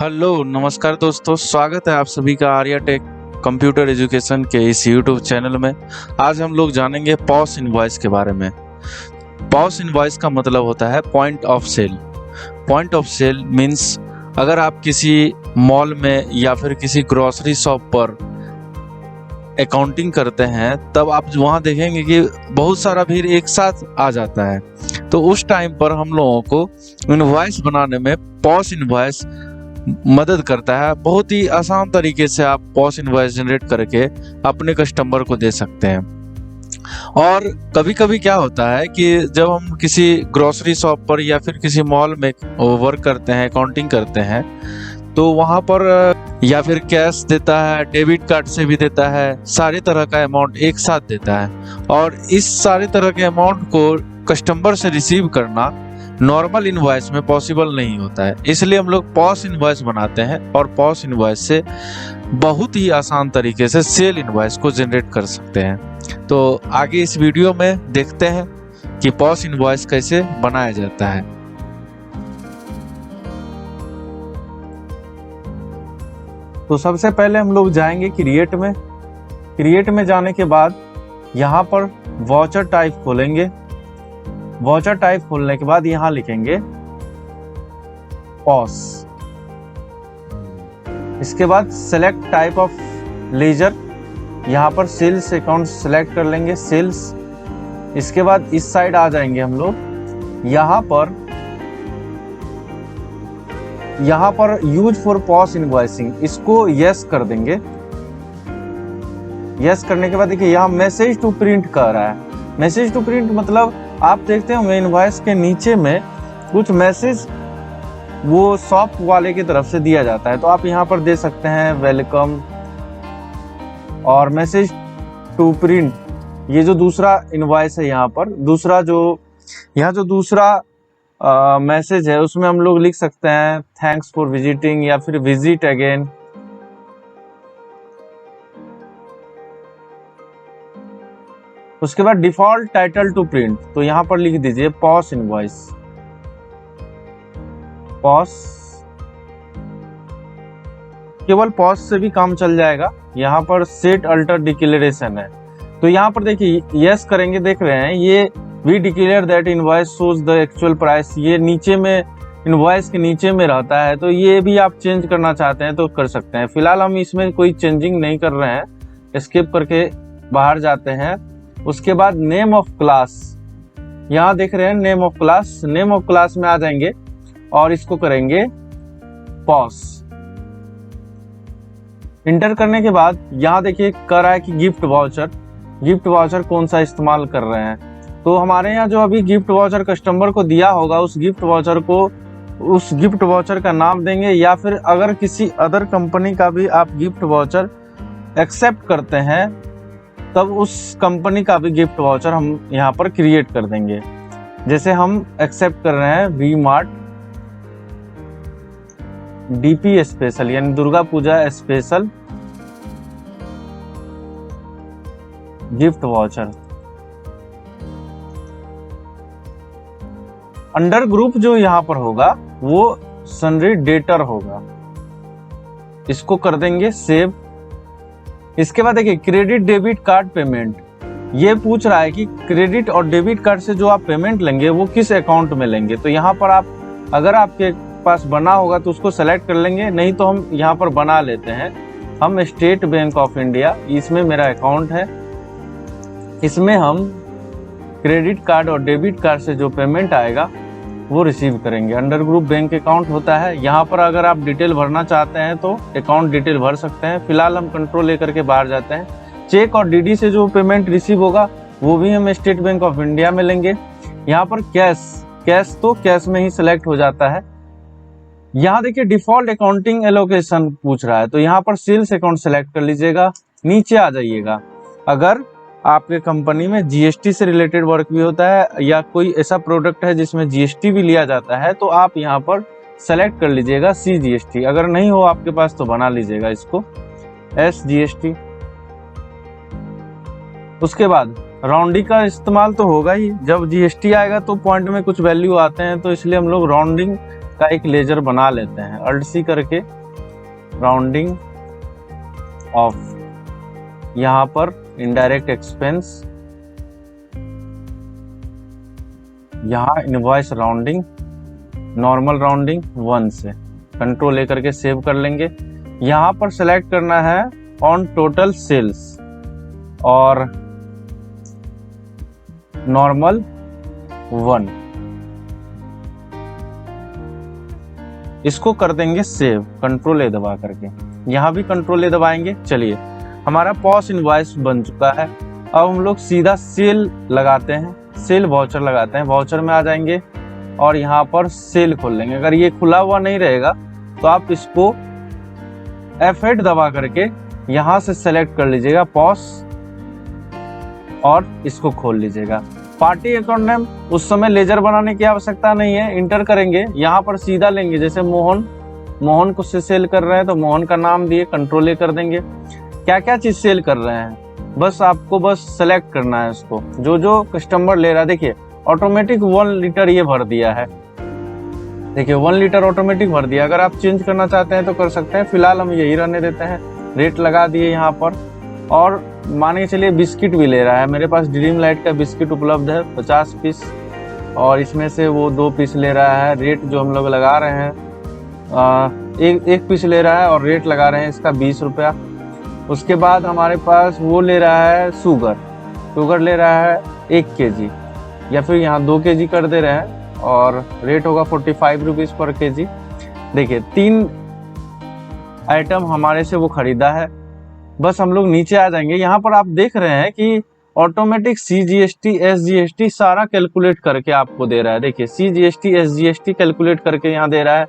Hello नमस्कार दोस्तों, स्वागत है आप सभी का आर्या टेक कंप्यूटर एजुकेशन के इस यूट्यूब चैनल में। आज हम लोग जानेंगे पॉस इनवॉइस के बारे में। पॉस इनवॉइस का मतलब होता है point of sale. Point of sale means अगर आप किसी मॉल में या फिर किसी ग्रोसरी शॉप पर अकाउंटिंग करते हैं तब आप वहाँ देखेंगे कि बहुत सारा भीड़ एक साथ आ जाता है। तो उस टाइम पर हम लोगों को इनवॉइस बनाने में पॉस इनवॉइस मदद करता है। बहुत ही आसान तरीके से आप पॉस इनवॉइस जनरेट करके अपने कस्टमर को दे सकते हैं। और कभी कभी क्या होता है कि जब हम किसी ग्रोसरी शॉप पर या फिर किसी मॉल में वर्क करते हैं, अकाउंटिंग करते हैं, तो वहाँ पर या फिर कैश देता है, डेबिट कार्ड से भी देता है, सारे तरह का अमाउंट एक साथ देता है। और इस सारे तरह के अमाउंट को कस्टमर से रिसीव करना नॉर्मल इनवॉइस में पॉसिबल नहीं होता है। इसलिए हम लोग पॉस इनवॉइस बनाते हैं और पॉस इनवॉइस से बहुत ही आसान तरीके से सेल इनवॉइस को जनरेट कर सकते हैं। तो आगे इस वीडियो में देखते हैं कि पॉस इनवॉइस कैसे बनाया जाता है। तो सबसे पहले हम लोग जाएंगे क्रिएट में। क्रिएट में जाने के बाद यहाँ पर वाउचर टाइप खोलेंगे। वाउचर टाइप खोलने के बाद यहाँ लिखेंगे पॉस। इसके बाद सेलेक्ट टाइप ऑफ लेजर, यहाँ पर सेल्स अकाउंट सेलेक्ट कर लेंगे, सेल्स। इसके बाद इस साइड आ जाएंगे हम लोग। यहाँ पर यूज फॉर पॉस इनवॉइसिंग, इसको यस कर देंगे। यस करने के बाद देखिए यहाँ मैसेज टू प्रिंट कर रहा है। मैसेज टू प्रिंट मतलब आप देखते होंगे इनवॉइस के नीचे में कुछ मैसेज वो शॉप वाले की तरफ से दिया जाता है, तो आप यहाँ पर दे सकते हैं वेलकम और मैसेज टू प्रिंट। ये जो दूसरा इनवॉइस है यहाँ पर जो दूसरा मैसेज है उसमें हम लोग लिख सकते हैं थैंक्स फॉर विजिटिंग या फिर विजिट अगेन। उसके बाद डिफॉल्ट टाइटल टू प्रिंट, तो यहाँ पर लिख दीजिए पॉस इनवॉइस। पॉस, केवल पॉस से भी काम चल जाएगा। यहाँ पर सेट अल्टर डिक्लेरेशन है, तो यहाँ पर देखिए यस करेंगे। देख रहे हैं ये we declare that invoice shows the actual price, ये नीचे में इनवॉइस के नीचे में रहता है। तो ये भी आप चेंज करना चाहते हैं तो कर सकते हैं। फिलहाल हम इसमें कोई चेंजिंग नहीं कर रहे हैं, स्किप करके बाहर जाते हैं। उसके बाद नेम ऑफ क्लास, यहाँ देख रहे हैं name of class. Name of class में आ जाएंगे और इसको करेंगे पॉस। इंटर करने के बाद यहाँ देखिए कर रहा है कि गिफ्ट वाउचर कौन सा इस्तेमाल कर रहे हैं। तो हमारे यहाँ जो अभी गिफ्ट वाउचर कस्टमर को दिया होगा उस गिफ्ट वाउचर का नाम देंगे, या फिर अगर किसी अदर कंपनी का भी आप गिफ्ट वाउचर एक्सेप्ट करते हैं तब उस कंपनी का भी गिफ्ट वाउचर हम यहाँ पर क्रिएट कर देंगे। जैसे हम एक्सेप्ट कर रहे हैं वी मार्ट डीपी स्पेशल यानी Durga Puja special gift voucher. Under group जो यहाँ पर होगा वो सन्ड्री डेटर होगा, इसको कर देंगे सेव। इसके बाद देखिए क्रेडिट डेबिट कार्ड पेमेंट, ये पूछ रहा है कि क्रेडिट और डेबिट कार्ड से जो आप पेमेंट लेंगे वो किस अकाउंट में लेंगे। तो यहाँ पर आप अगर आपके पास बना होगा तो उसको सेलेक्ट कर लेंगे, नहीं तो हम यहाँ पर बना लेते हैं। हम स्टेट बैंक ऑफ इंडिया, इसमें मेरा अकाउंट है, इसमें हम क्रेडिट कार्ड और डेबिट कार्ड से जो पेमेंट आएगा वो रिसीव करेंगे। अंडर ग्रुप बैंक अकाउंट होता है। यहाँ पर अगर आप डिटेल भरना चाहते हैं तो अकाउंट डिटेल भर सकते हैं। फिलहाल हम कंट्रोल लेकर के बाहर जाते हैं। चेक और डीडी से जो पेमेंट रिसीव होगा वो भी हम स्टेट बैंक ऑफ इंडिया में लेंगे। यहाँ पर कैश तो कैश में ही सिलेक्ट हो जाता है। यहाँ देखिए डिफॉल्ट अकाउंटिंग एलोकेशन पूछ रहा है, तो यहाँ पर सेल्स अकाउंट सेलेक्ट कर लीजिएगा। नीचे आ जाइएगा। अगर आपके कंपनी में जीएसटी से रिलेटेड वर्क भी होता है या कोई ऐसा प्रोडक्ट है जिसमें जीएसटी भी लिया जाता है तो आप यहाँ पर सेलेक्ट कर लीजिएगा CGST। अगर नहीं हो आपके पास तो बना लीजिएगा इसको SGST। उसके बाद राउंडिंग का इस्तेमाल तो होगा ही, जब जीएसटी आएगा तो पॉइंट में कुछ वैल्यू आते हैं, तो इसलिए हम लोग राउंडिंग का एक लेजर बना लेते हैं, अल्ट सी करके राउंडिंग ऑफ। यहाँ पर इनडायरेक्ट एक्सपेंस, यहाँ इनवॉइस राउंडिंग, नॉर्मल राउंडिंग 1 से कंट्रोल लेकर के सेव कर लेंगे। यहाँ पर सेलेक्ट करना है ऑन टोटल सेल्स और नॉर्मल 1, इसको कर देंगे सेव कंट्रोल ए दबा करके। यहाँ भी कंट्रोल ए दबाएंगे। चलिए, हमारा पॉस इनवॉइस बन चुका है। अब हम लोग सीधा सेल लगाते हैं, सेल वाउचर लगाते हैं। वाउचर में आ जाएंगे और यहाँ पर सेल खोल लेंगे। अगर ये खुला हुआ नहीं रहेगा तो आप इसको F8 दबा करके यहाँ से सेलेक्ट कर लीजिएगा पॉस और इसको खोल लीजिएगा। पार्टी अकाउंट नेम उस समय लेजर बनाने की आवश्यकता नहीं है, इंटर करेंगे। यहाँ पर सीधा लेंगे, जैसे मोहन को सेल कर रहे हैं तो मोहन का नाम दिए कंट्रोल ए कर देंगे। क्या क्या चीज सेल कर रहे हैं बस आपको बस सेलेक्ट करना है इसको, जो जो कस्टमर ले रहा है। देखिए ऑटोमेटिक 1 लीटर ये भर दिया है, देखिए 1 लीटर ऑटोमेटिक भर दिया। अगर आप चेंज करना चाहते हैं तो कर सकते हैं, फिलहाल हम यही रहने देते हैं। रेट लगा दिए यहाँ पर। और मान के चलिए बिस्किट भी ले रहा है, मेरे पास ड्रीम लाइट का बिस्किट उपलब्ध है 50 पीस और इसमें से वो 2 पीस ले रहा है। रेट जो हम लोग लगा रहे हैं एक पीस ले रहा है और रेट लगा रहे हैं इसका 20 रुपया। उसके बाद हमारे पास वो ले रहा है शुगर ले रहा है 1 kg या फिर यहाँ 2 kg कर दे रहे हैं और रेट होगा 45 रुपीज़ पर kg। देखिए 3 आइटम हमारे से वो खरीदा है। बस हम लोग नीचे आ जाएंगे। यहाँ पर आप देख रहे हैं कि ऑटोमेटिक CGST SGST सारा कैलकुलेट करके आपको दे रहा है। देखिए CGST SGST कैलकुलेट करके यहाँ दे रहा है।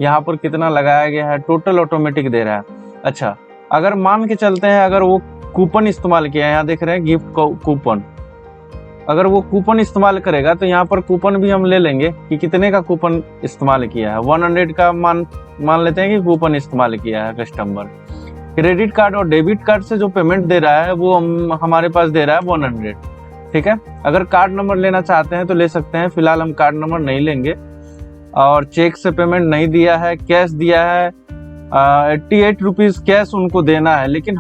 यहाँ पर कितना लगाया गया है टोटल ऑटोमेटिक दे रहा है। अच्छा, अगर मान के चलते हैं अगर वो कूपन इस्तेमाल किया है, यहाँ देख रहे हैं गिफ्ट कूपन, अगर वो कूपन इस्तेमाल करेगा तो यहाँ पर कूपन भी हम ले लेंगे कि कितने का कूपन इस्तेमाल किया है। 100 का मान लेते हैं कि कूपन इस्तेमाल किया है कस्टमर। क्रेडिट कार्ड और डेबिट कार्ड से जो पेमेंट दे रहा है वो हमारे पास दे रहा है 100, ठीक है। अगर कार्ड नंबर लेना चाहते हैं तो ले सकते हैं, फिलहाल हम कार्ड नंबर नहीं लेंगे। और चेक से पेमेंट नहीं दिया है, कैश दिया है 88 रुपीज़ कैश उनको देना है। लेकिन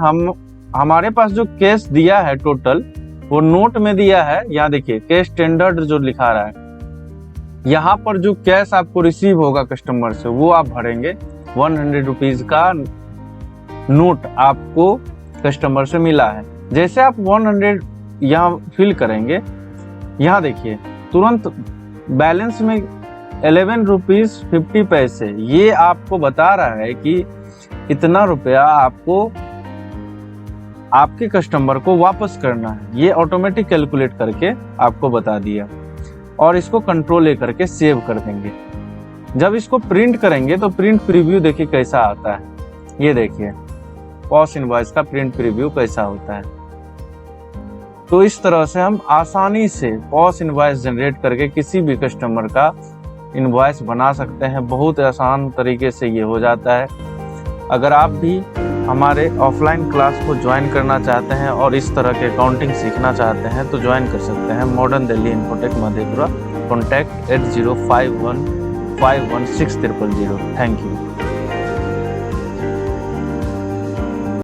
हमारे पास जो कैश दिया है टोटल वो नोट में दिया है। यहाँ देखिए कैश स्टैंडर्ड जो लिखा रहा है, यहाँ पर जो कैश आपको रिसीव होगा कस्टमर से वो आप भरेंगे। 100 रुपीज़ का नोट आपको कस्टमर से मिला है। जैसे आप 100 यहाँ फिल करेंगे, यहाँ देखिए तुरंत बैलेंस में 11 रुपीज़ 50 पैसे ये आपको बता रहा है कि इतना रुपया आपको आपके कस्टमर को वापस करना है। ये ऑटोमेटिक कैलकुलेट करके आपको बता दिया। और इसको कंट्रोल ले करके सेव कर देंगे। जब इसको प्रिंट करेंगे तो प्रिंट प्रीव्यू देखिए कैसा आता है। ये देखिए पॉस इनवॉइस का प्रिंट प्रीव्यू कैसा होता है। तो इस तरह से हम आसानी से पॉस इनवॉइस जनरेट करके किसी भी कस्टमर का इनवॉइस बना सकते हैं। बहुत आसान तरीके से ये हो जाता है। अगर आप भी हमारे ऑफलाइन क्लास को ज्वाइन करना चाहते हैं और इस तरह के अकाउंटिंग सीखना चाहते हैं तो ज्वाइन कर सकते हैं modern Delhi infotech Madhepura. Contact 8051516000। Thank you.